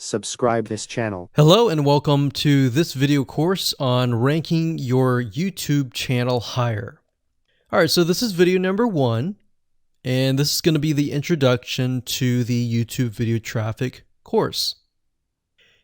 subscribe this channel. Hello and welcome to this video course on ranking your YouTube channel higher. All right, so this is video number 1, and this is going to be the introduction to the YouTube video traffic course.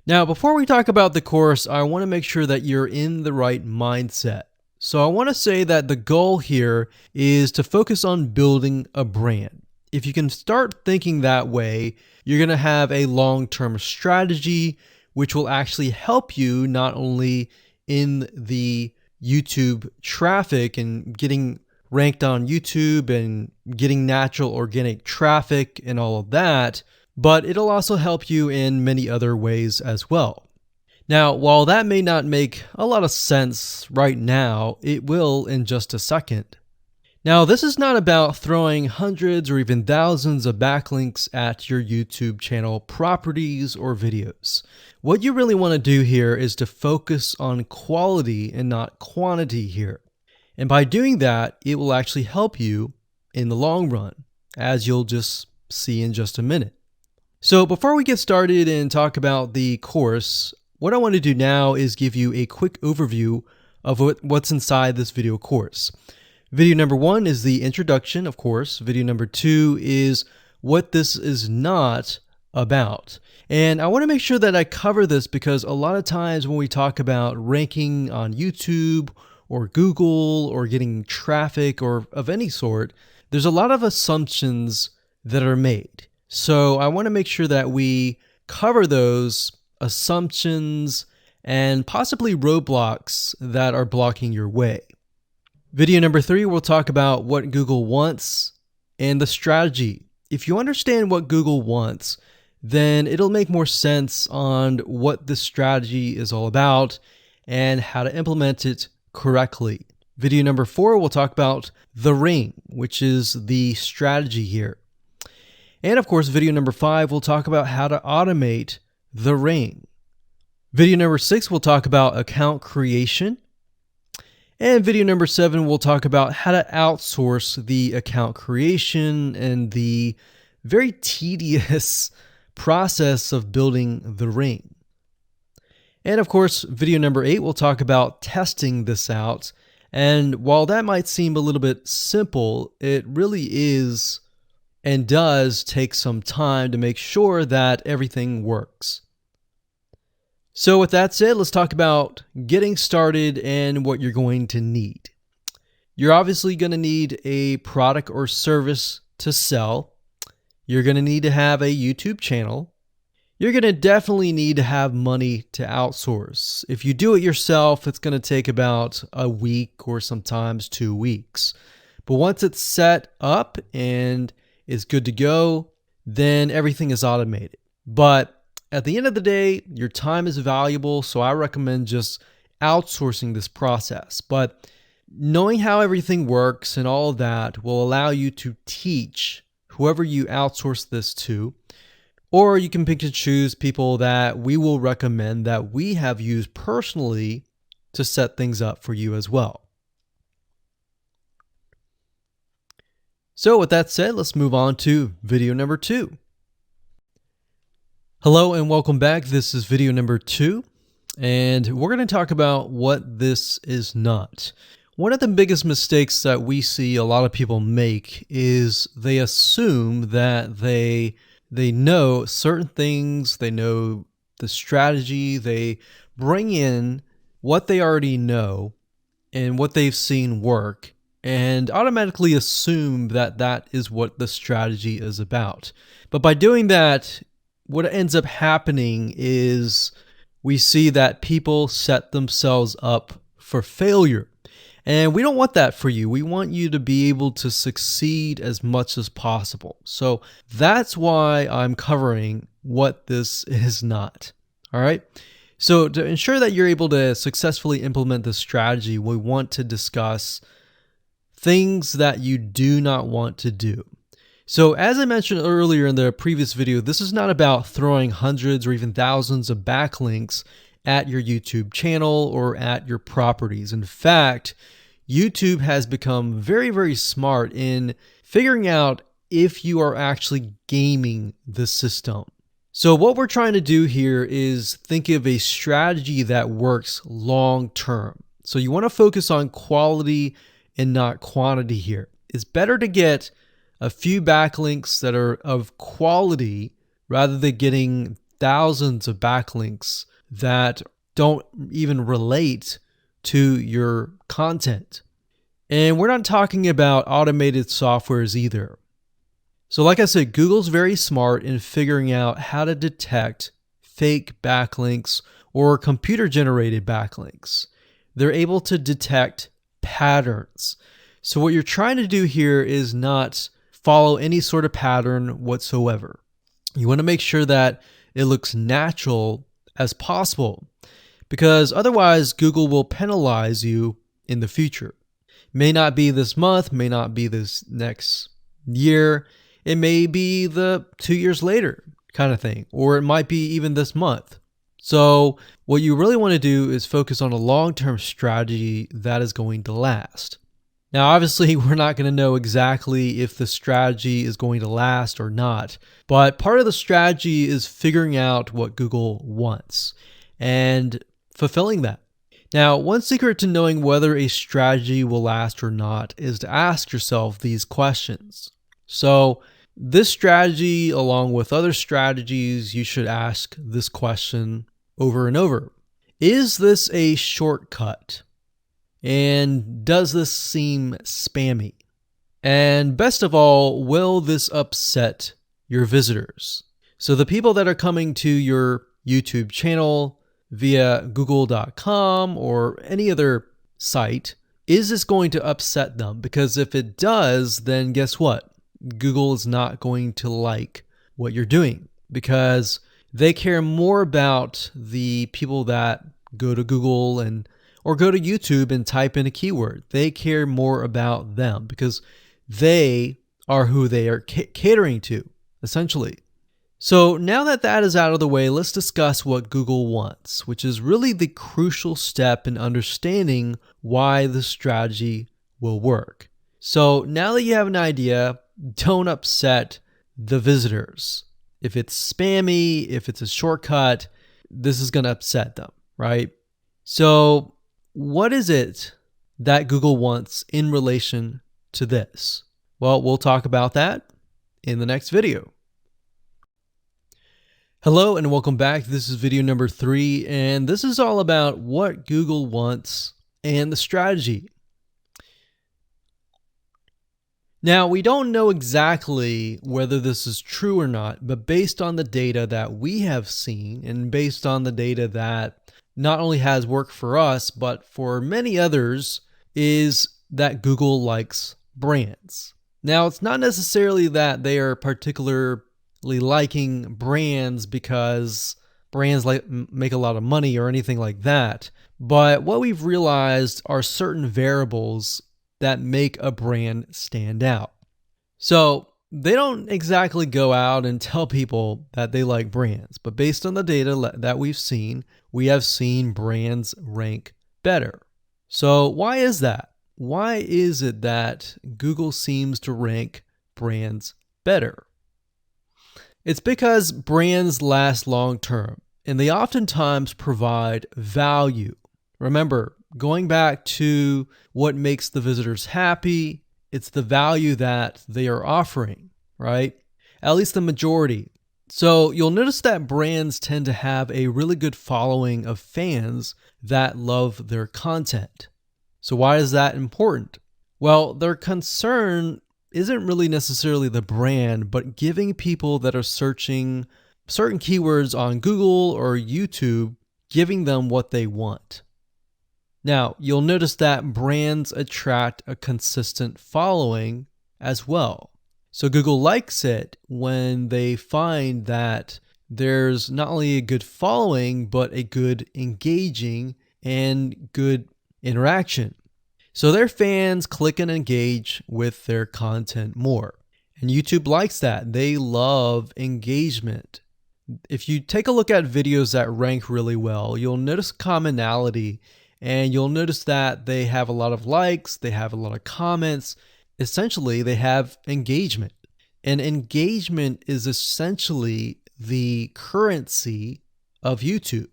Now, before we talk about the course, I want to make sure that you're in the right mindset. So I want to say that the goal here is to focus on building a brand. If you can start thinking that way, you're going to have a long-term strategy, which will actually help you not only in the YouTube traffic and getting ranked on YouTube and getting natural organic traffic and all of that, but it'll also help you in many other ways as well. Now, while that may not make a lot of sense right now, it will in just a second. Now, this is not about throwing hundreds or even thousands of backlinks at your YouTube channel properties or videos. What you really want to do here is to focus on quality and not quantity here. And by doing that, it will actually help you in the long run, as you'll just see in just a minute. So before we get started and talk about the course, what I want to do now is give you a quick overview of what's inside this video course. Video number 1 is the introduction, of course. Video number 2 is what this is not about. And I want to make sure that I cover this because a lot of times when we talk about ranking on YouTube or Google or getting traffic or of any sort, there's a lot of assumptions that are made. So I want to make sure that we cover those assumptions and possibly roadblocks that are blocking your way. Video number 3, we'll talk about what Google wants and the strategy. If you understand what Google wants, then it'll make more sense on what the strategy is all about and how to implement it correctly. Video number 4, we'll talk about the ring, which is the strategy here. And of course, video number 5, we'll talk about how to automate the ring. Video number 6, we'll talk about account creation. And video number 7, we'll talk about how to outsource the account creation and the very tedious process of building the ring. And of course, video number 8, we'll talk about testing this out. And while that might seem a little bit simple, it really is and does take some time to make sure that everything works. So with that said, let's talk about getting started and what you're going to need. You're obviously going to need a product or service to sell. You're going to need to have a YouTube channel. You're going to definitely need to have money to outsource. If you do it yourself, it's going to take about a week or sometimes 2 weeks. But once it's set up and is good to go, then everything is automated. But at the end of the day, your time is valuable, so I recommend just outsourcing this process. But knowing how everything works and all of that will allow you to teach whoever you outsource this to, or you can pick and choose people that we will recommend that we have used personally to set things up for you as well. So with that said, let's move on to video number 2. Hello and welcome back. This is video number 2, and we're going to talk about what this is not. One of the biggest mistakes that we see a lot of people make is they assume that they know certain things, they know the strategy, they bring in what they already know and what they've seen work, and automatically assume that that is what the strategy is about. But by doing that, what ends up happening is we see that people set themselves up for failure. And we don't want that for you. We want you to be able to succeed as much as possible. So that's why I'm covering what this is not. All right. So to ensure that you're able to successfully implement this strategy, we want to discuss things that you do not want to do. So as I mentioned earlier in the previous video, this is not about throwing hundreds or even thousands of backlinks at your YouTube channel or at your properties. In fact, YouTube has become very, very smart in figuring out if you are actually gaming the system. So what we're trying to do here is think of a strategy that works long term. So you want to focus on quality and not quantity here. It's better to get a few backlinks that are of quality rather than getting thousands of backlinks that don't even relate to your content. And we're not talking about automated softwares either. So like I said, Google's very smart in figuring out how to detect fake backlinks or computer-generated backlinks. They're able to detect patterns. So what you're trying to do here is not follow any sort of pattern whatsoever. You want to make sure that it looks natural as possible, because otherwise Google will penalize you in the future. May not be this month, may not be this next year. It may be the 2 years later kind of thing, or it might be even this month. So what you really want to do is focus on a long-term strategy that is going to last. Now, obviously, we're not going to know exactly if the strategy is going to last or not, but part of the strategy is figuring out what Google wants and fulfilling that. Now, one secret to knowing whether a strategy will last or not is to ask yourself these questions. So this strategy, along with other strategies, you should ask this question over and over. Is this a shortcut? And does this seem spammy? And best of all, will this upset your visitors? So the people that are coming to your YouTube channel via google.com or any other site, is this going to upset them? Because if it does, then guess what? Google is not going to like what you're doing, because they care more about the people that go to Google or go to YouTube and type in a keyword. They care more about them because they are who they are catering to, essentially. So now that that is out of the way, let's discuss what Google wants, which is really the crucial step in understanding why the strategy will work. So now that you have an idea, don't upset the visitors. If it's spammy, if it's a shortcut, this is going to upset them, right? So what is it that Google wants in relation to this? Well, we'll talk about that in the next video. Hello and welcome back. This is video number 3, and this is all about what Google wants and the strategy. Now, we don't know exactly whether this is true or not, but based on the data that we have seen and based on the data that not only has worked for us, but for many others, is that Google likes brands. Now, it's not necessarily that they are particularly liking brands because brands make a lot of money or anything like that, but what we've realized are certain variables that make a brand stand out. So they don't exactly go out and tell people that they like brands, but based on the data that we've seen, we have seen brands rank better. So why is that? Why is it that Google seems to rank brands better? It's because brands last long term, and they oftentimes provide value. Remember, going back to what makes the visitors happy, it's the value that they are offering, right? At least the majority. So you'll notice that brands tend to have a really good following of fans that love their content. So why is that important? Well, their concern isn't really necessarily the brand, but giving people that are searching certain keywords on Google or YouTube, giving them what they want. Now, you'll notice that brands attract a consistent following as well. So Google likes it when they find that there's not only a good following, but a good engaging and good interaction. So their fans click and engage with their content more. And YouTube likes that. They love engagement. If you take a look at videos that rank really well, you'll notice commonality, and you'll notice that they have a lot of likes, they have a lot of comments. Essentially, they have engagement. And engagement is essentially the currency of YouTube.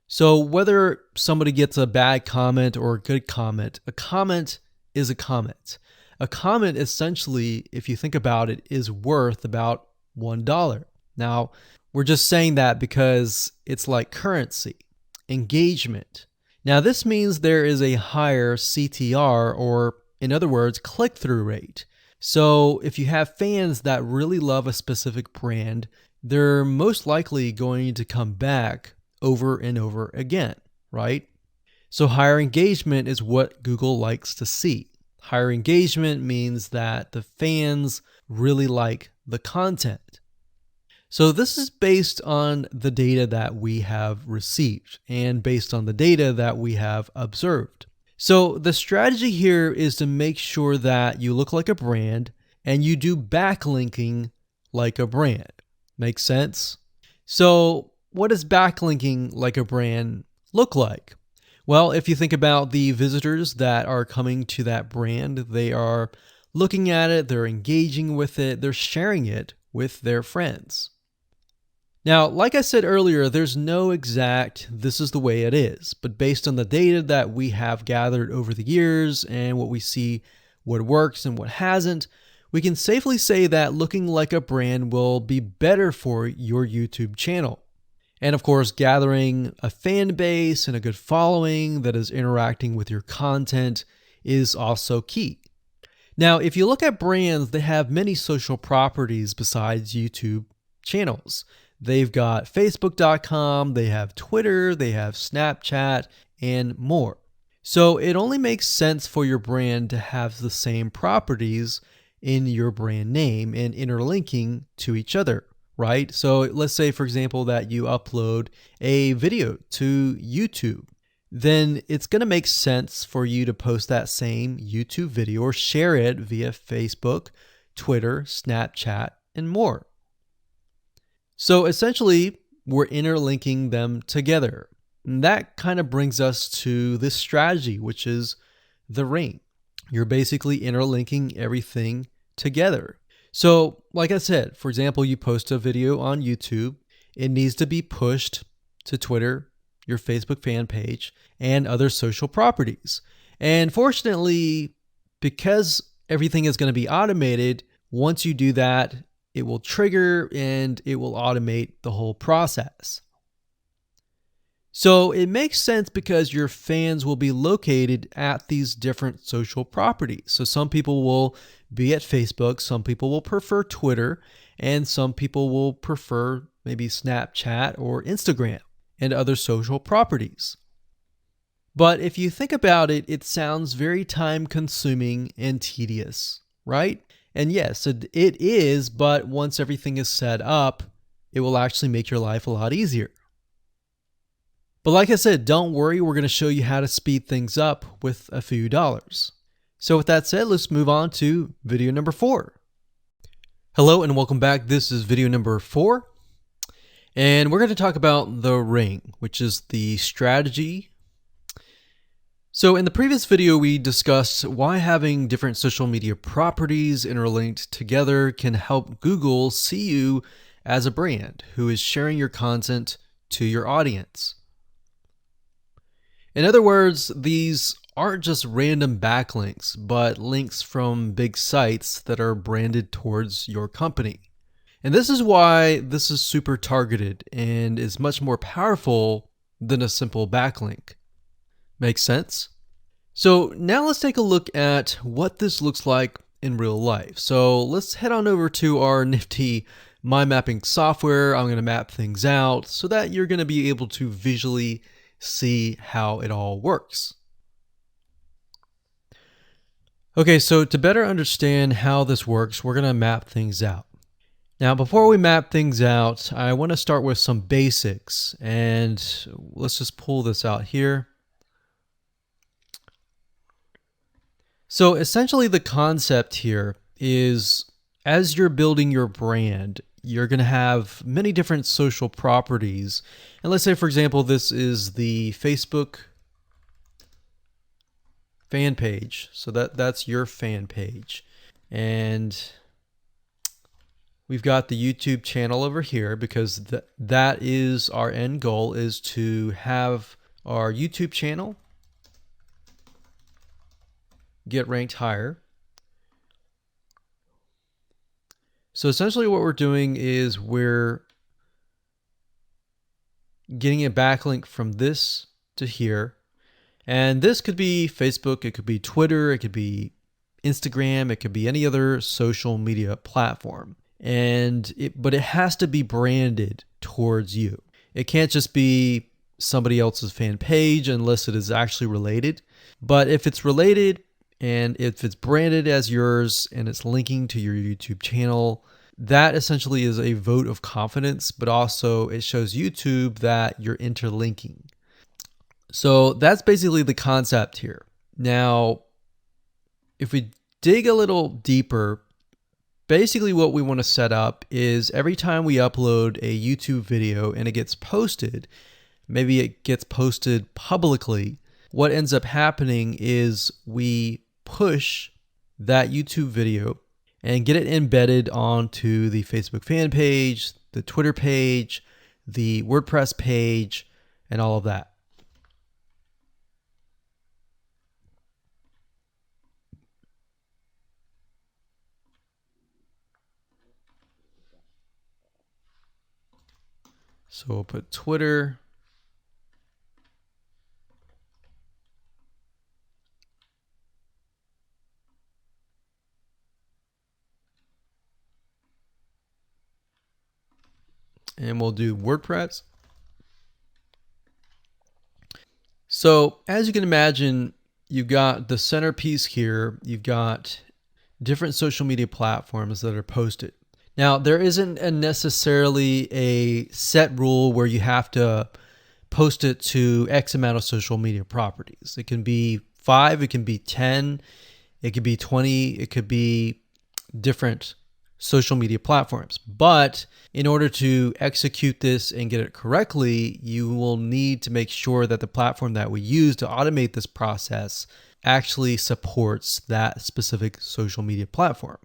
So whether somebody gets a bad comment or a good comment, a comment is a comment. A comment essentially, if you think about it, is worth about $1. Now, we're just saying that because it's like currency, engagement. Now, this means there is a higher CTR, or in other words, click-through rate. So if you have fans that really love a specific brand, they're most likely going to come back over and over again, right? So higher engagement is what Google likes to see. Higher engagement means that the fans really like the content. So this is based on the data that we have received and based on the data that we have observed. So the strategy here is to make sure that you look like a brand and you do backlinking like a brand. Make sense? So what does backlinking like a brand look like? Well, if you think about the visitors that are coming to that brand, they are looking at it, they're engaging with it, they're sharing it with their friends. Now, like I said earlier, there's no exact this is the way it is, but based on the data that we have gathered over the years and what we see, what works and what hasn't, we can safely say that looking like a brand will be better for your YouTube channel. And of course, gathering a fan base and a good following that is interacting with your content is also key. Now, if you look at brands, they have many social properties besides YouTube channels. They've got Facebook.com, they have Twitter, they have Snapchat, and more. So it only makes sense for your brand to have the same properties in your brand name and interlinking to each other, right? So let's say, for example, that you upload a video to YouTube. Then it's going to make sense for you to post that same YouTube video or share it via Facebook, Twitter, Snapchat, and more. So essentially, we're interlinking them together. And that kind of brings us to this strategy, which is the ring. You're basically interlinking everything together. So like I said, for example, you post a video on YouTube, it needs to be pushed to Twitter, your Facebook fan page, and other social properties. And fortunately, because everything is going to be automated, once you do that, it will trigger and it will automate the whole process. So it makes sense because your fans will be located at these different social properties. So some people will be at Facebook, some people will prefer Twitter, and some people will prefer maybe Snapchat or Instagram and other social properties. But if you think about it, it sounds very time consuming and tedious, right? And yes, it is, but once everything is set up, it will actually make your life a lot easier. But like I said, don't worry, we're going to show you how to speed things up with a few dollars. So with that said, let's move on to video number 4. Hello and welcome back. This is video number 4. And we're going to talk about the ring, which is the strategy. So in the previous video, we discussed why having different social media properties interlinked together can help Google see you as a brand who is sharing your content to your audience. In other words, these aren't just random backlinks, but links from big sites that are branded towards your company. And this is why this is super targeted and is much more powerful than a simple backlink. Make sense? So now let's take a look at what this looks like in real life. So let's head on over to our nifty mind mapping software. I'm going to map things out so that you're going to be able to visually see how it all works. Okay, so to better understand how this works, we're going to map things out. Now, before we map things out, I want to start with some basics, and let's just pull this out here. So essentially the concept here is as you're building your brand, you're going to have many different social properties. And let's say, for example, this is the Facebook fan page. So that's your fan page. And we've got the YouTube channel over here because that is our end goal, is to have our YouTube channel get ranked higher. So essentially what we're doing is we're getting a backlink from this to here. And this could be Facebook, it could be Twitter, it could be Instagram, it could be any other social media platform. But it has to be branded towards you. It can't just be somebody else's fan page unless it is actually related. But if it's related and if it's branded as yours and it's linking to your YouTube channel, that essentially is a vote of confidence, but also it shows YouTube that you're interlinking. So that's basically the concept here. Now, if we dig a little deeper, basically what we want to set up is every time we upload a YouTube video and it gets posted, maybe it gets posted publicly, what ends up happening is we push that YouTube video and get it embedded onto the Facebook fan page, the Twitter page, the WordPress page, and all of that. So we'll put Twitter. And we'll do WordPress. So as you can imagine, you've got the centerpiece here. You've got different social media platforms that are posted. Now, there isn't necessarily a set rule where you have to post it to X amount of social media properties. It can be 5, it can be 10, it could be 20, it could be different social media platforms. But in order to execute this and get it correctly, you will need to make sure that the platform that we use to automate this process actually supports that specific social media platform.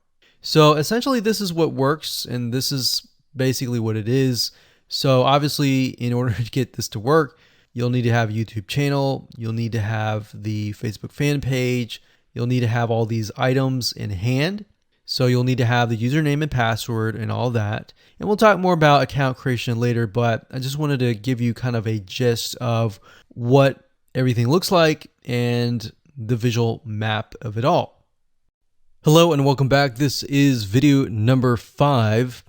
So essentially this is what works, and this is basically what it is. So obviously in order to get this to work, you'll need to have a YouTube channel, you'll need to have the Facebook fan page, you'll need to have all these items in hand. So you'll need to have the username and password and all that. And we'll talk more about account creation later, but I just wanted to give you kind of a gist of what everything looks like and the visual map of it all. Hello and welcome back. This is video number 5.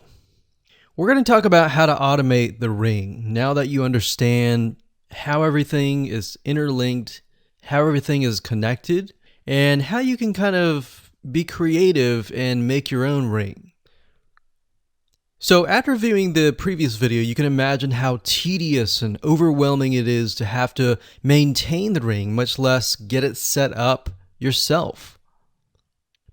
We're going to talk about how to automate the ring. Now that you understand how everything is interlinked, how everything is connected, and how you can kind of be creative and make your own ring. So after viewing the previous video, you can imagine how tedious and overwhelming it is to have to maintain the ring, much less get it set up yourself.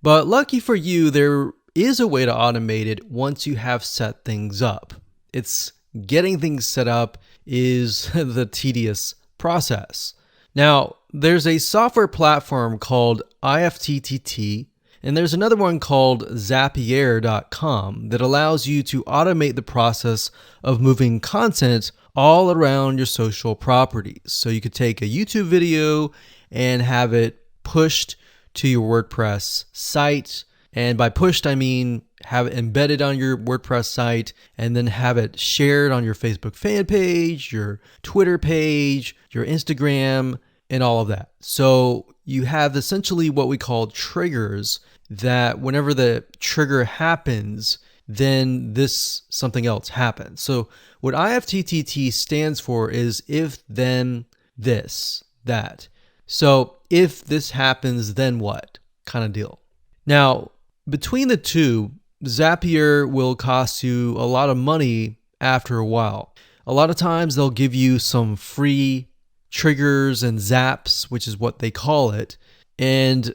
But lucky for you, there is a way to automate it once you have set things up. It's getting things set up is the tedious process. Now, there's a software platform called IFTTT, and there's another one called Zapier.com that allows you to automate the process of moving content all around your social properties. So you could take a YouTube video and have it pushed to your WordPress site. And by pushed, I mean have it embedded on your WordPress site and then have it shared on your Facebook fan page, your Twitter page, your Instagram, and all of that. So you have essentially what we call triggers that whenever the trigger happens, then something else happens. So what IFTTT stands for is if, then, this, that. So if this happens, then what kind of deal. Now, between the two, Zapier will cost you a lot of money after a while. A lot of times they'll give you some free triggers and zaps, which is what they call it. And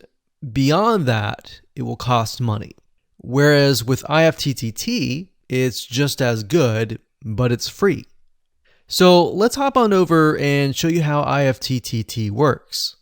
beyond that, it will cost money. Whereas with IFTTT, it's just as good, but it's free. So let's hop on over and show you how IFTTT works.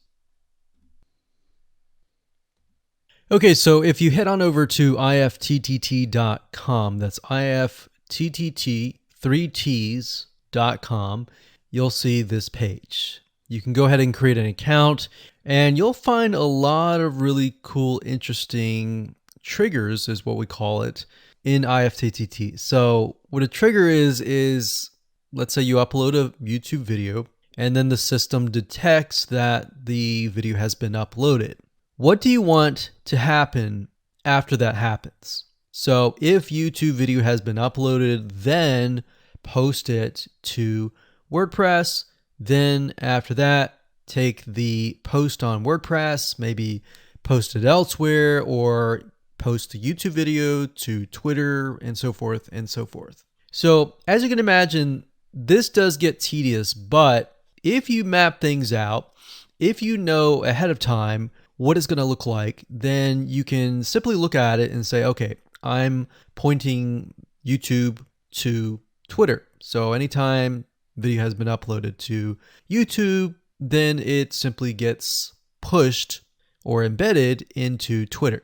Okay, so if you head on over to ifttt.com, that's ifttt, 3ts.com, you'll see this page. You can go ahead and create an account, and you'll find a lot of really cool, interesting triggers, is what we call it, in ifttt. So what a trigger is let's say you upload a YouTube video, and then the system detects that the video has been uploaded. What do you want to happen after that happens? So if YouTube video has been uploaded, then post it to WordPress. Then after that, take the post on WordPress, maybe post it elsewhere, or post the YouTube video to Twitter, and so forth and so forth. So as you can imagine, this does get tedious, but if you map things out, if you know ahead of time what it's going to look like, then you can simply look at it and say, okay, I'm pointing YouTube to Twitter. So anytime video has been uploaded to YouTube, then it simply gets pushed or embedded into Twitter.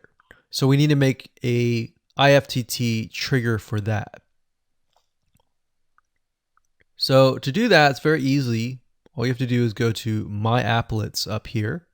So we need to make a IFTTT trigger for that. So to do that, it's very easy. All you have to do is go to My Applets up here,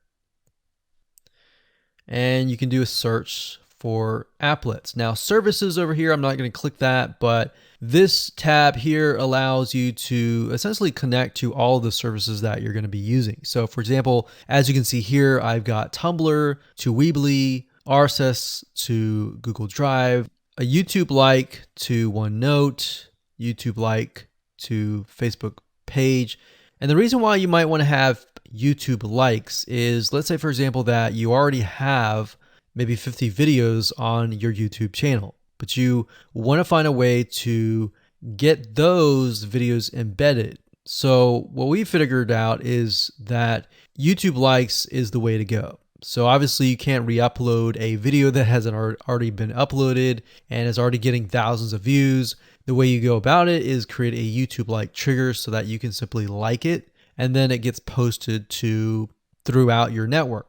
and you can do a search for applets. Now services over here, I'm not going to click that, but this tab here allows you to essentially connect to all of the services that you're going to be using. So for example, as you can see here, I've got Tumblr to Weebly, RSS to Google Drive, a YouTube like to OneNote, YouTube like to Facebook page. And the reason why you might want to have YouTube likes is, let's say for example that you already have maybe 50 videos on your YouTube channel, but you want to find a way to get those videos embedded. So what we figured out is that YouTube likes is the way to go. So obviously you can't re-upload a video that hasn't already been uploaded and is already getting thousands of views. The way you go about it is create a YouTube like trigger so that you can simply like it, and then it gets posted to throughout your network.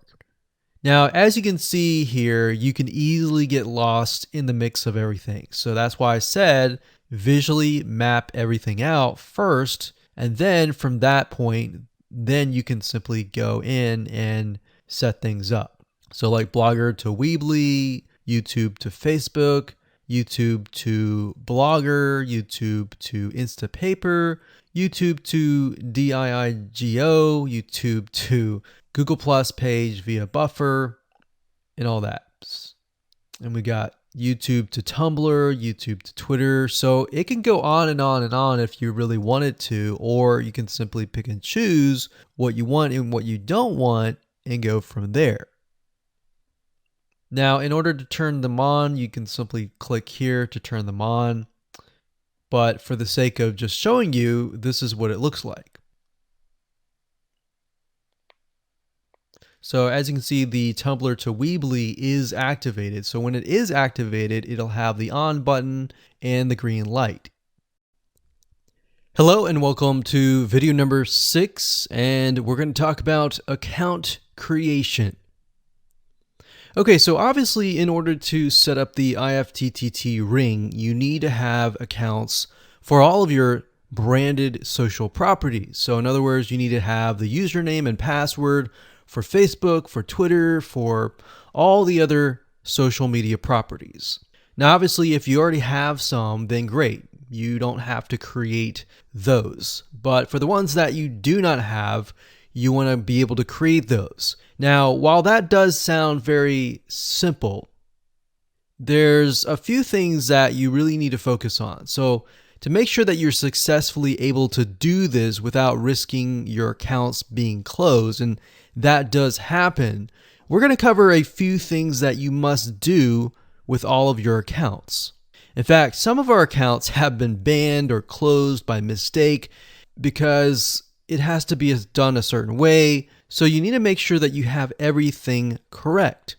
Now, as you can see here, you can easily get lost in the mix of everything. So that's why I said visually map everything out first, and then from that point, then you can simply go in and set things up. So like Blogger to Weebly, YouTube to Facebook, YouTube to Blogger, YouTube to Instapaper, YouTube to DIIGO, YouTube to Google Plus page via Buffer, and all that. And we got YouTube to Tumblr, YouTube to Twitter. So it can go on and on and on if you really wanted to, or you can simply pick and choose what you want and what you don't want and go from there. Now, in order to turn them on, you can simply click here to turn them on. But for the sake of just showing you, this is what it looks like. So as you can see, the Tumblr to Weebly is activated. So when it is activated, it'll have the on button and the green light. Hello and welcome to video number 6, and we're going to talk about account creation. Okay, so obviously in order to set up the IFTTT ring, you need to have accounts for all of your branded social properties. So in other words, you need to have the username and password for Facebook, for Twitter, for all the other social media properties. Now, obviously, if you already have some, then great. You don't have to create those. But for the ones that you do not have, you want to be able to create those. Now, while that does sound very simple, there's a few things that you really need to focus on. So to make sure that you're successfully able to do this without risking your accounts being closed, and that does happen, we're going to cover a few things that you must do with all of your accounts. In fact, some of our accounts have been banned or closed by mistake because it has to be done a certain way. So you need to make sure that you have everything correct.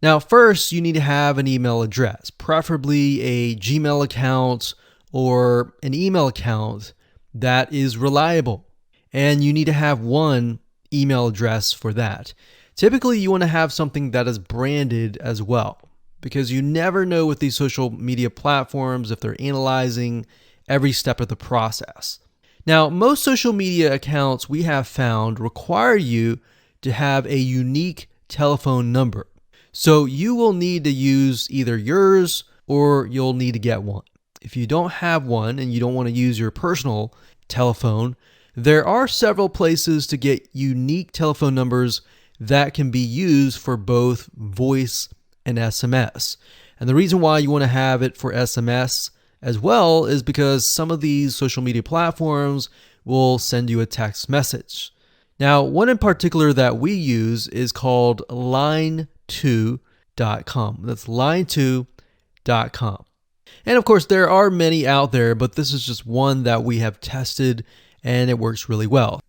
Now, first, you need to have an email address, preferably a Gmail account or an email account that is reliable. And you need to have one email address for that. Typically, you want to have something that is branded as well, because you never know with these social media platforms if they're analyzing every step of the process. Now, most social media accounts we have found require you to have a unique telephone number. So you will need to use either yours or you'll need to get one. If you don't have one and you don't want to use your personal telephone, there are several places to get unique telephone numbers that can be used for both voice and SMS. And the reason why you want to have it for SMS as well is because some of these social media platforms will send you a text message. Now, one in particular that we use is called line2.com. That's line2.com. And of course, there are many out there, but this is just one that we have tested and it works really well.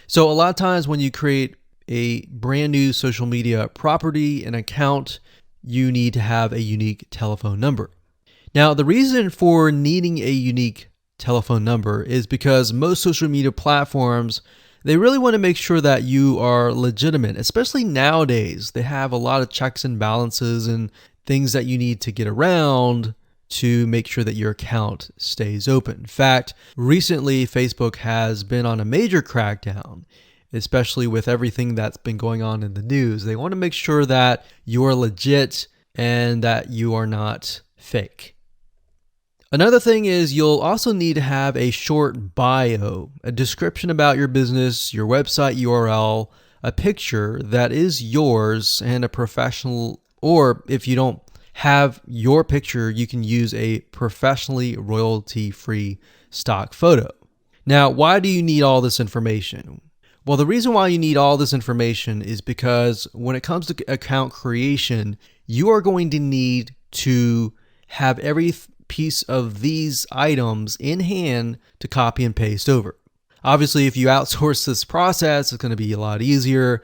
So a lot of times when you create a brand new social media property, an account, you need to have a unique telephone number. Now, the reason for needing a unique telephone number is because most social media platforms, they really want to make sure that you are legitimate, especially nowadays. They have a lot of checks and balances and things that you need to get around to make sure that your account stays open. In fact, recently Facebook has been on a major crackdown, especially with everything that's been going on in the news. They want to make sure that you are legit and that you are not fake. Another thing is you'll also need to have a short bio, a description about your business, your website URL, a picture that is yours, and a professional, or if you don't have your picture, you can use a professionally royalty-free stock photo. Now, why do you need all this information? Well, the reason why you need all this information is because when it comes to account creation, you are going to need to have every piece of these items in hand to copy and paste over. Obviously, if you outsource this process, it's going to be a lot easier.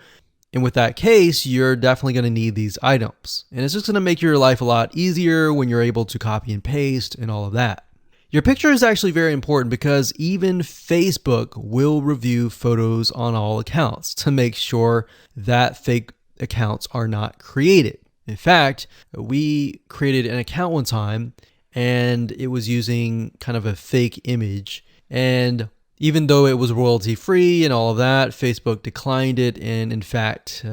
And with that case, you're definitely going to need these items. And it's just going to make your life a lot easier when you're able to copy and paste and all of that. Your picture is actually very important because even Facebook will review photos on all accounts to make sure that fake accounts are not created. In fact, we created an account one time and it was using kind of a fake image. And even though it was royalty free and all of that, Facebook declined it and in fact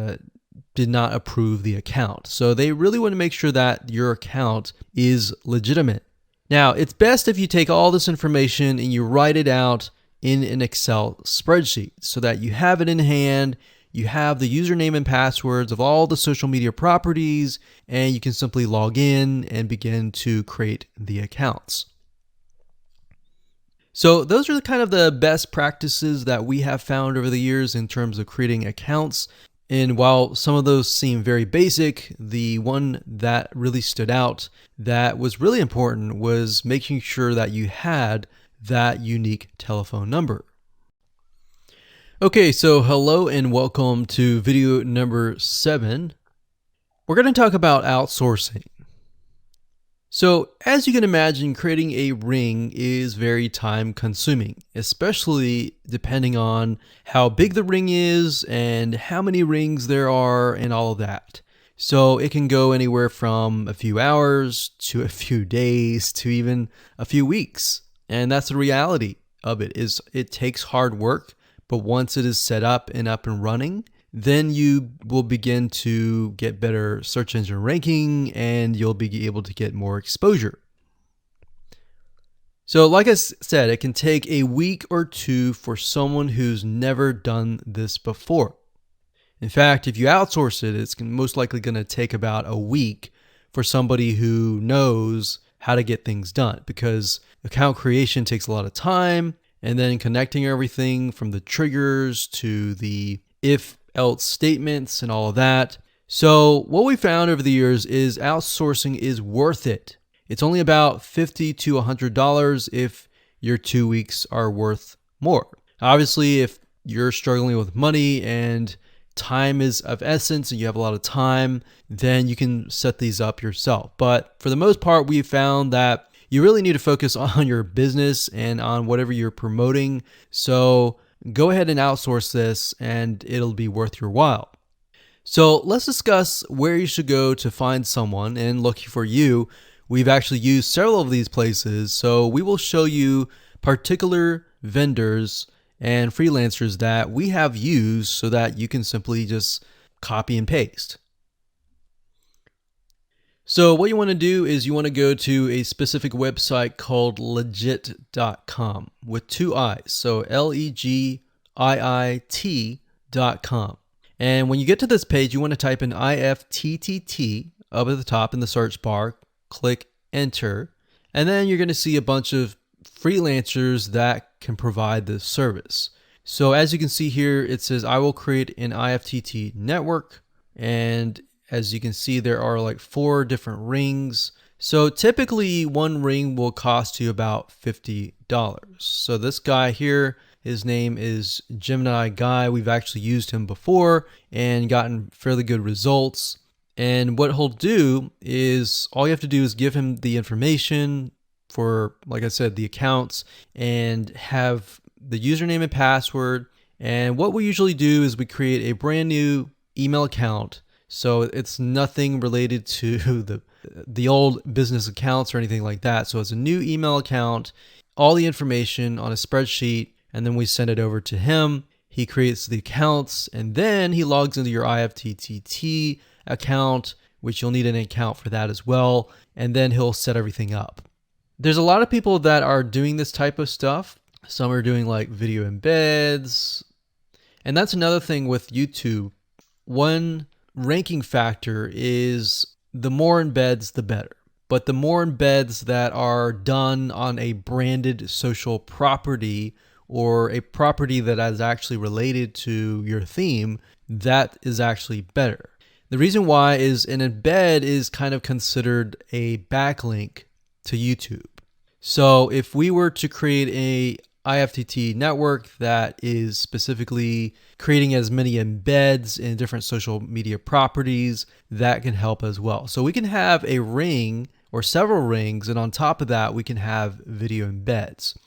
did not approve the account. So they really want to make sure that your account is legitimate. Now, it's best if you take all this information and you write it out in an Excel spreadsheet so that you have it in hand, you have the username and passwords of all the social media properties, and you can simply log in and begin to create the accounts. So those are kind of the best practices that we have found over the years in terms of creating accounts. And while some of those seem very basic, the one that really stood out that was really important was making sure that you had that unique telephone number. Okay, so hello and welcome to video number 7. We're going to talk about outsourcing. So as you can imagine, creating a ring is very time consuming, especially depending on how big the ring is and how many rings there are and all of that. So it can go anywhere from a few hours to a few days to even a few weeks. And that's the reality of it, is it takes hard work, but once it is set up and running, then you will begin to get better search engine ranking and you'll be able to get more exposure. So like I said, it can take a week or two for someone who's never done this before. In fact, if you outsource it, it's most likely going to take about a week for somebody who knows how to get things done, because account creation takes a lot of time, and then connecting everything from the triggers to the if else statements and all of that. So what we found over the years is outsourcing is worth it. It's only about $50 to $100 if your 2 weeks are worth more. Obviously, if you're struggling with money and time is of essence and you have a lot of time, then you can set these up yourself. But for the most part, we found that you really need to focus on your business and on whatever you're promoting. So go ahead and outsource this and it'll be worth your while. So let's discuss where you should go to find someone, and lucky for you, we've actually used several of these places. So we will show you particular vendors and freelancers that we have used so that you can simply just copy and paste. So what you want to do is you want to go to a specific website called legit.com with two I's. So LEGIIT.com. And when you get to this page, you want to type in IFTTT up at the top in the search bar, click enter, and then you're going to see a bunch of freelancers that can provide this service. So as you can see here, it says I will create an IFTT network, and as you can see, there are like 4 different rings. So typically one ring will cost you about $50. So this guy here, his name is Gemini Guy. We've actually used him before and gotten fairly good results. And what he'll do is all you have to do is give him the information for, like I said, the accounts, and have the username and password. And what we usually do is we create a brand new email account. So it's nothing related to the old business accounts or anything like that. So it's a new email account, all the information on a spreadsheet, and then we send it over to him. He creates the accounts, and then he logs into your IFTTT account, which you'll need an account for that as well, and then he'll set everything up. There's a lot of people that are doing this type of stuff. Some are doing like video embeds, and that's another thing with YouTube. One ranking factor is the more embeds, the better. But the more embeds that are done on a branded social property or a property that is actually related to your theme, that is actually better. The reason why is an embed is kind of considered a backlink to YouTube. So if we were to create a IFTT network that is specifically creating as many embeds in different social media properties, that can help as well. So we can have a ring or several rings, and on top of that, we can have video embeds.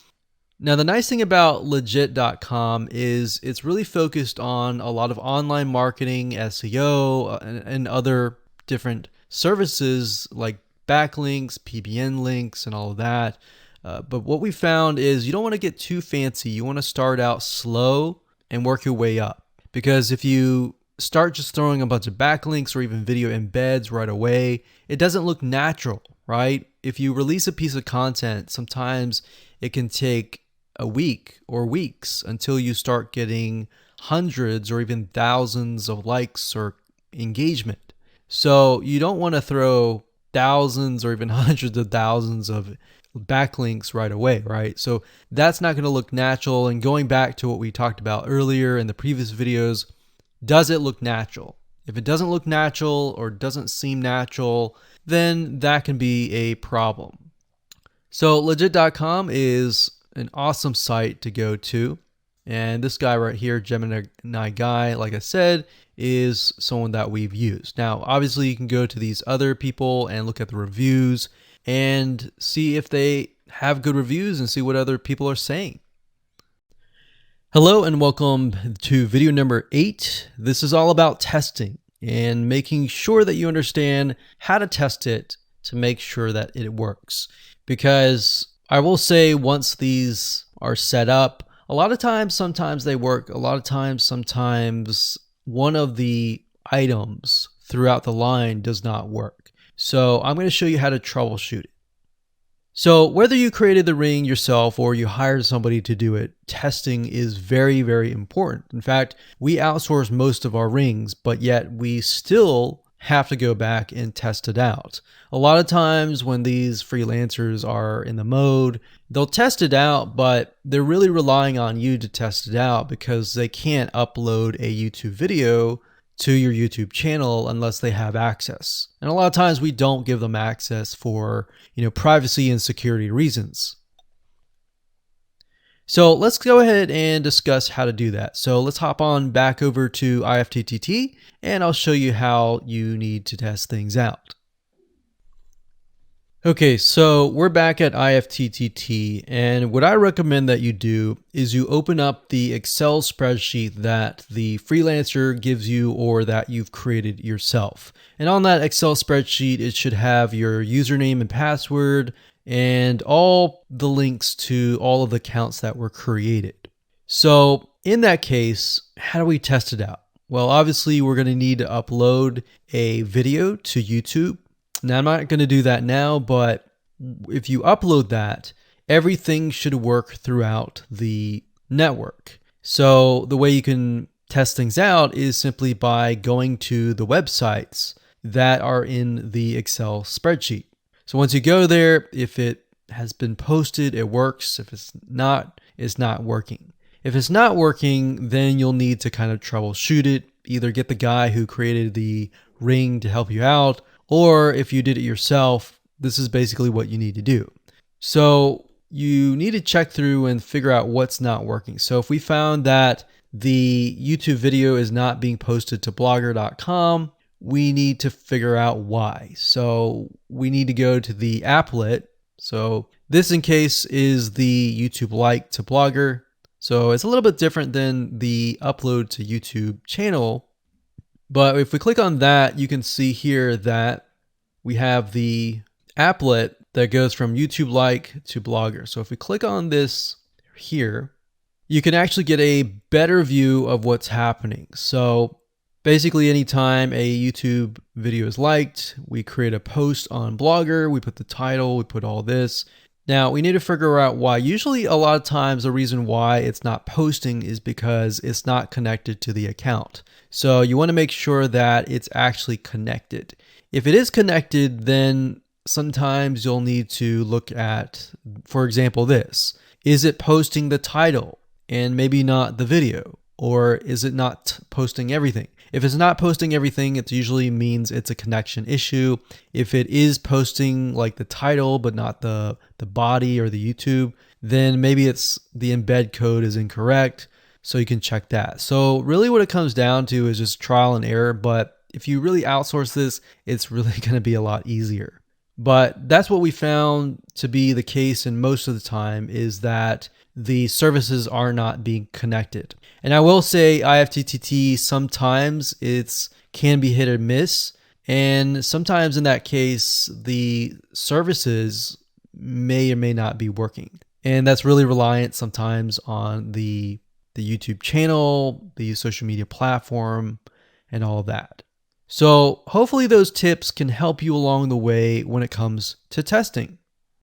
Now, the nice thing about legit.com is it's really focused on a lot of online marketing, SEO, and other different services like backlinks, PBN links, and all of that. But what we found is you don't want to get too fancy. You want to start out slow and work your way up. Because if you start just throwing a bunch of backlinks or even video embeds right away, it doesn't look natural, right? If you release a piece of content, sometimes it can take a week or weeks until you start getting hundreds or even thousands of likes or engagement. So you don't want to throw thousands or even hundreds of thousands of backlinks right away, right? So that's not going to look natural. And going back to what we talked about earlier in the previous videos, does it look natural? If it doesn't look natural or doesn't seem natural, then that can be a problem. So legit.com is an awesome site to go to. And this guy right here, Gemini Guy, like I said, is someone that we've used. Now, obviously, you can go to these other people and look at the reviews and see if they have good reviews and see what other people are saying. Hello and welcome to video number 8. This is all about testing and making sure that you understand how to test it to make sure that it works. Because I will say once these are set up, a lot of times, sometimes they work. A lot of times, sometimes one of the items throughout the line does not work. So I'm going to show you how to troubleshoot it. So whether you created the ring yourself or you hired somebody to do it, testing is very, very important. In fact, we outsource most of our rings, but yet we still have to go back and test it out. A lot of times when these freelancers are in the mode, they'll test it out, but they're really relying on you to test it out because they can't upload a YouTube video to your YouTube channel unless they have access. And a lot of times we don't give them access for, privacy and security reasons. So let's go ahead and discuss how to do that. So let's hop on back over to IFTTT and I'll show you how you need to test things out. Okay, so we're back at IFTTT, and what I recommend that you do is you open up the Excel spreadsheet that the freelancer gives you or that you've created yourself. And on that Excel spreadsheet, it should have your username and password and all the links to all of the accounts that were created. So in that case, how do we test it out? Well, obviously, we're going to need to upload a video to YouTube. Now, I'm not going to do that now, but if you upload that, everything should work throughout the network. So the way you can test things out is simply by going to the websites that are in the Excel spreadsheet. So once you go there, if it has been posted, it works. If it's not working. If it's not working, then you'll need to kind of troubleshoot it, either get the guy who created the ring to help you out, or if you did it yourself, this is basically what you need to do. So you need to check through and figure out what's not working. So if we found that the YouTube video is not being posted to blogger.com, we need to figure out why. So we need to go to the applet. So this in case is the YouTube like to Blogger. So it's a little bit different than the upload to YouTube channel. But if we click on that, you can see here that we have the applet that goes from YouTube like to Blogger. So if we click on this here, you can actually get a better view of what's happening. So basically, anytime a YouTube video is liked, we create a post on Blogger, we put the title, we put all this. Now, we need to figure out why. Usually, a lot of times, the reason why it's not posting is because it's not connected to the account. So you want to make sure that it's actually connected. If it is connected, then sometimes you'll need to look at, for example, this. Is it posting the title and maybe not the video? Or is it not posting everything? If it's not posting everything, it usually means it's a connection issue. If it is posting like the title, but not the body or the YouTube, then maybe it's the embed code is incorrect. So you can check that. So really what it comes down to is just trial and error. But if you really outsource this, it's really going to be a lot easier. But that's what we found to be the case in most of the time, is that the services are not being connected. And I will say IFTTT, sometimes it's can be hit or miss. And sometimes in that case, the services may or may not be working. And that's really reliant sometimes on the YouTube channel, the social media platform, and all of that. So hopefully those tips can help you along the way when it comes to testing.